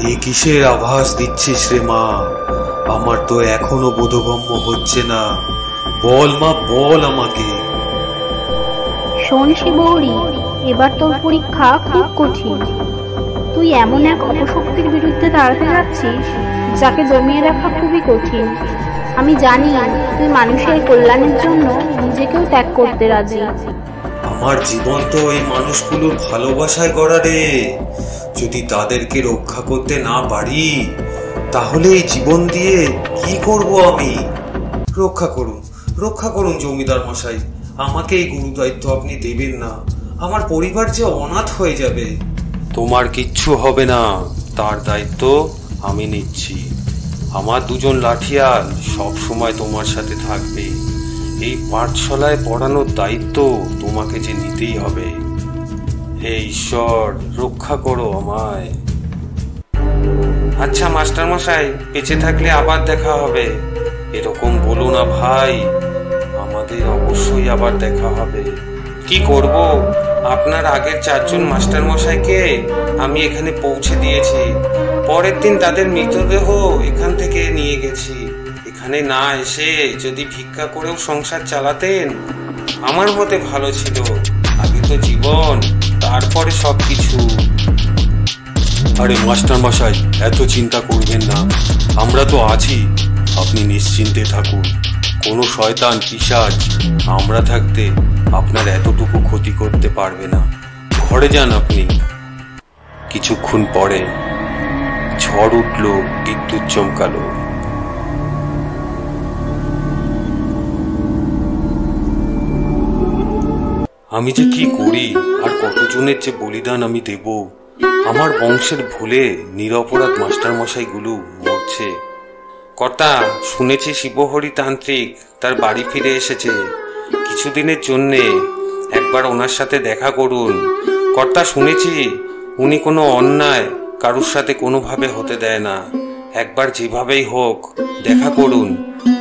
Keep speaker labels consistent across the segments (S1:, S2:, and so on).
S1: এ কিসের আভাস দিচ্ছিস রে মা? আমার তো এখনো বোধগম্য হচ্ছে না। বল মা, বল আমাকে।
S2: শোন শিবহরি, এবার তোর পরীক্ষা খুব কঠিন। তুই এমন এক অপশক্তির বিরুদ্ধে দাঁড়াতে যাচ্ছিস যাকে দমিয়ে রাখা খুবই কঠিন। আমি জানি তুই মানুষের কল্যাণের জন্য নিজেকেও ত্যাগ করতে রাজি।
S1: আমার জীবন তো এই মানুষগুলোর ভালোবাসায় গড়া রে। যদি তাদেরকে রক্ষা করতে না পারি তাহলে এই জীবন দিয়ে কি করব আমি? রক্ষা করুন, রক্ষা করুন জমিদার মশাই। আমাকে এই গুরু দায়িত্ব আপনি দেবেন না। আমার পরিবার যে অনাথ হয়ে যাবে। তোমার কিচ্ছু হবে না, তার দায়িত্ব আমি নিচ্ছি। আমার দুজন লাঠিয়াল সব সময় তোমার সাথে থাকবে। এই পাঠশালায় পড়ানোর দায়িত্ব তোমাকে যে নিতেই হবে। হে ঈশ্বর, রক্ষা করো আমায়। আচ্ছা মাস্টার মশাই, বেঁচে থাকলে আবার দেখা হবে। এরকম বলো না ভাই, আমাদের অবশ্যই আবার দেখা হবে। কি করব, আপনার আগের 4 জন মাস্টার মশাইকে আমি এখানে পৌঁছে দিয়েছি। পরের দিন তাদের মৃতদেহ এখান থেকে নিয়ে গেছি। এখানে না এসে যদি ভিক্ষা করেও সংসার চালাতেন আমার মতে ভালো ছিল। আগে তো জীবন, তারপরে সবকিছু। আরে মাস্টার মশাই, এত চিন্তা করবেন না, আমরা তো আছি। আপনি নিশ্চিন্তে থাকুন। কোনো শয়তান পিশাচ আমরা থাকতে আপনার এতটুকু ক্ষতি করতে পারবে না। ঘরে যান আপনি। কিছুক্ষণ পরে ঝড় উঠল, বিদ্যুৎ চমকালো। আমি যে কি করি আর কতজনের যে বলিদান আমি দেব। আমার বংশের ভুলে নিরপরাধ মাস্টার মশাইগুলো মরছে। কর্তা, শুনেছি শিবহরি তান্ত্রিক তার বাড়ি ফিরে এসেছে। কিছুদিনের জন্যে একবার ওনার সাথে দেখা করুন। কর্তা, শুনেছি উনি কোনো অন্যায় কারুর সাথে কোনোভাবে হতে দেয় না। একবার যেভাবেই হোক দেখা করুন,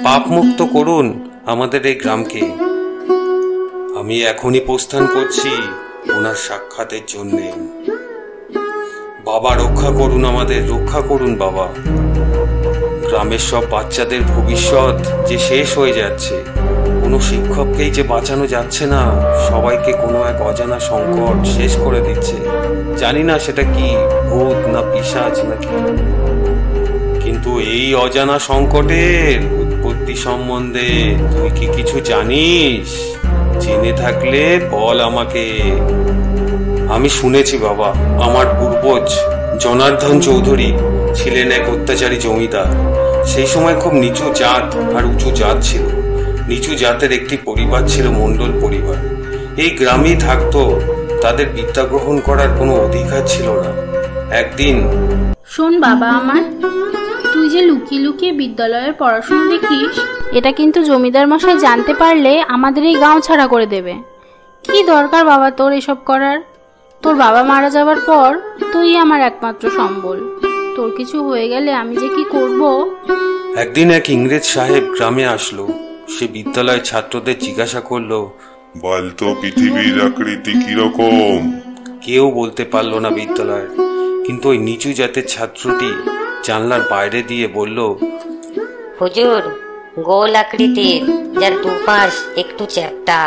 S1: পাপ মুক্ত করুন আমাদের এই গ্রামকে। আমি এখনই প্রস্থান করছি ওনার সাক্ষাতের জন্যে। বাবা, রক্ষা করুন আমাদের, রক্ষা করুন বাবা। গ্রামের সব বাচ্চাদের ভবিষ্যৎ যে শেষ হয়ে যাচ্ছে। কোনো শিক্ষককেই যে বাঁচানো যাচ্ছে না। সবাইকে কোনো এক অজানা সংকট শেষ করে দিচ্ছে। জানি না সেটা কি, ভূত না পিশাচ নাকি। কিন্তু এই অজানা সংকটের উৎপত্তি সম্বন্ধে তুই কি কিছু জানিস? জেনে থাকলে বল আমাকে। আমি শুনেছি বাবা, আমার পূর্বজ জনার্দন চৌধুরী ছিলেন এক অত্যাচারী জমিদার। সেই সময় খুব নিচু জাত আর উঁচু জাত ছিল। নিচু জাতের একটি পরিবার ছিল মণ্ডল পরিবার। এই গ্রামেই থাকতো। তাদের বিদ্যা গ্রহণ করার কোনো অধিকার ছিল না। একদিন,
S2: শোন বাবা আমার, তুই যে লুকিয়ে লুকিয়ে বিদ্যালয়ের পড়াশোনা দেখিস, এটা কিন্তু জমিদার মশাই জানতে পারলে আমাদের এই গাঁও ছাড়া করে দেবে। কি দরকার বাবা তোর এসব করার? তোর বাবা মারা যাবার পর তুই আমার একমাত্র সম্বল। তোর কিছু হয়ে গেলে আমি যে কি করব।
S1: একদিন এক ইংরেজ সাহেব গ্রামে আসলো। সে বিদ্যালয়ের ছাত্রদের জিজ্ঞাসা করলো,
S3: বলতো পৃথিবীর আকৃতি কিরকম?
S1: কেউ বলতে পারলো না বিদ্যালয়ের। কিন্তু ওই নিচু জাতের ছাত্রটি জানলার বাইরে দিয়ে বলল,
S4: হুজুর, গোল আকৃতির, যার দুপাশ একটু চ্যাপ্টা।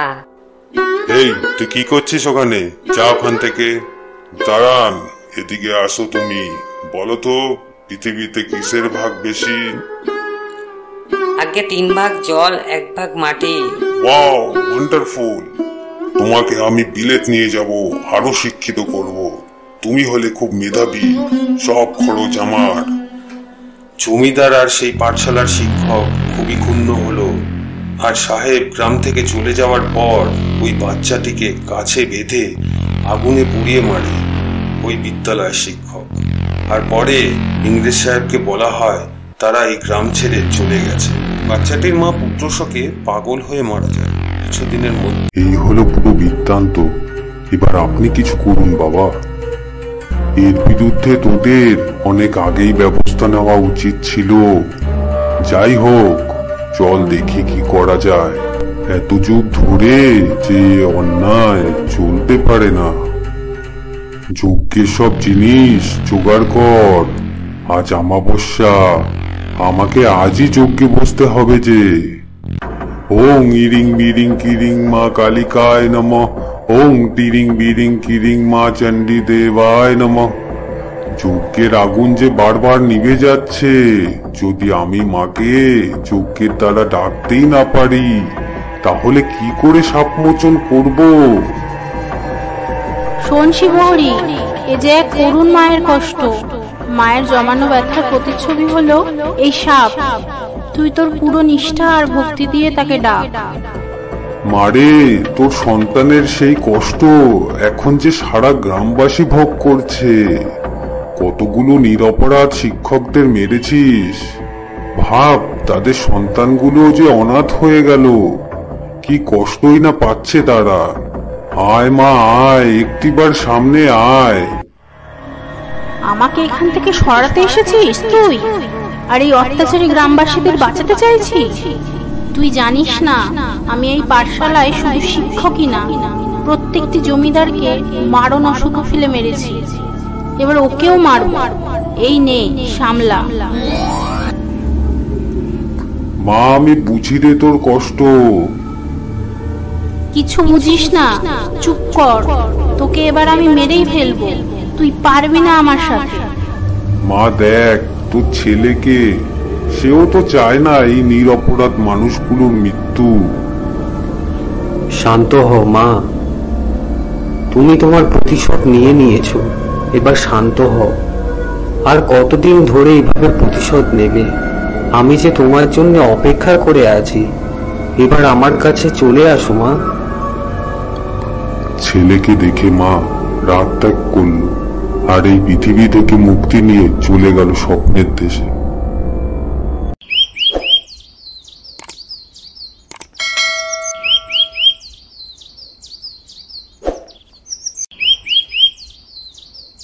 S3: এই, তুই কি করছিস ওখানে? যা ওখান থেকে। দাঁড়ান, এদিকে আসো তুমি। বলো তো, পৃথিবীতে কিসের ভাগ বেশি?
S4: আগে 3 ভাগ জল, 1 ভাগ মাটি।
S3: Wow, wonderful. তোমাকে আমি বিলেত নিয়ে যাব, আরো শিক্ষিত করব। তুমি হলে খুব মেধাবী, সব খরচ আমার।
S1: জমিদার আর সেই পাঠশালার শিক্ষক খুবই ক্ষুণ্ণ হলো। আর সাহেব গ্রাম থেকে চলে যাওয়ার পর ওই বাচ্চাটিকে কাছে বেঁধে আগুনে পুড়িয়ে মারে ওই বিদ্যালয়ের শিক্ষক। আর পরে ইংরেজ সাহেবকে বলা হয় তারা এই গ্রাম ছেড়ে চলে গেছে। বাচ্চাটির মা পুত্র শোকে পাগল হয়ে মারা যায় কিছুদিনের মধ্যে।
S3: এই হলো পুরো বৃত্তান্ত। এবার আপনি কিছু করুন বাবা। এর বিরুদ্ধে তোদের অনেক আগেই ব্যবস্থা নেওয়া উচিত ছিল। যাই হোক, চল দেখি কি করা যায়। এত যুগ ধরে যে অন্যায় চলতে পারে না। যজ্ঞের সব জিনিস জোগাড় কর। আজ অমাবস্যা, আমাকে আজই যজ্ঞে বসতে হবে যে। ওং ইরিং বিরিং কিরিং মা কালিকায় নমঃ, ওং টিরিং বিরিং কিরিং মা চণ্ডী দেবায় নমঃ। যজ্ঞের আগুন যে বারবার নিভে যাচ্ছে, যদি আমি মাকে যজ্ঞের দ্বারা ডাকতেই না পারি, তাহলে কি করে সাপ মোচন করব?
S2: শোন শিবহরি, এ যে এক করুণ মায়ের কষ্ট। মায়ের জমানো ব্যথার প্রতিচ্ছবি হলো এই সাপ। তুই তোর পুরো নিষ্ঠা আর ভক্তি দিয়ে তাকে ডাক।
S3: মারে, তোর সন্তানের সেই কষ্ট এখন যে সারা গ্রামবাসী ভোগ করছে। কতগুলো নিরপরাধ শিক্ষকদের মেরেছিস, ভাব তাদের সন্তানগুলো যে অনাথ হয়ে গেল, কি কষ্টই না পাচ্ছে তারা। আয় মা আয়, একটিবার সামনে আয়।
S2: আমাকে এখান থেকে সরাতে এসেছিস তুই, আর এই অত্যাচারী গ্রামবাসীদের বাঁচাতে চাইছিস? তুই জানিস না আমি এই পাঠশালায় শুধু শিক্ষকই না, প্রত্যেকটি জমিদারকে মারণ অসুখ ফেলে মেরেছি। এবার ওকেও মারব। এই নে, সামলা।
S3: মা, আমি বুঝি রে তোর কষ্ট।
S2: কিছু বুঝিস না, চুপ কর। তোকে এবার আমি মেরেই ফেলবো, তুই পারবি না আমার সাথে।
S3: মা দেখ, তোর ছেলেকে, সেও তো চায় না এই নিরপরাধ মানুষগুলোর মৃত্যু।
S1: শান্ত হও মা, তুমি তোমার প্রতিশোধ নিয়ে নিয়েছো, এবার শান্ত হও। আর কতদিন ধরে এইভাবে প্রতিশোধ নেবে? আমি যে তোমার জন্য অপেক্ষা করে আছি, এবার আমার কাছে চলে আসো মা।
S3: ছেলেকে দেখে মা রাত ত্যাগ করলো, আর এই পৃথিবী থেকে মুক্তি নিয়ে চলে গেল স্বপ্নের দেশে।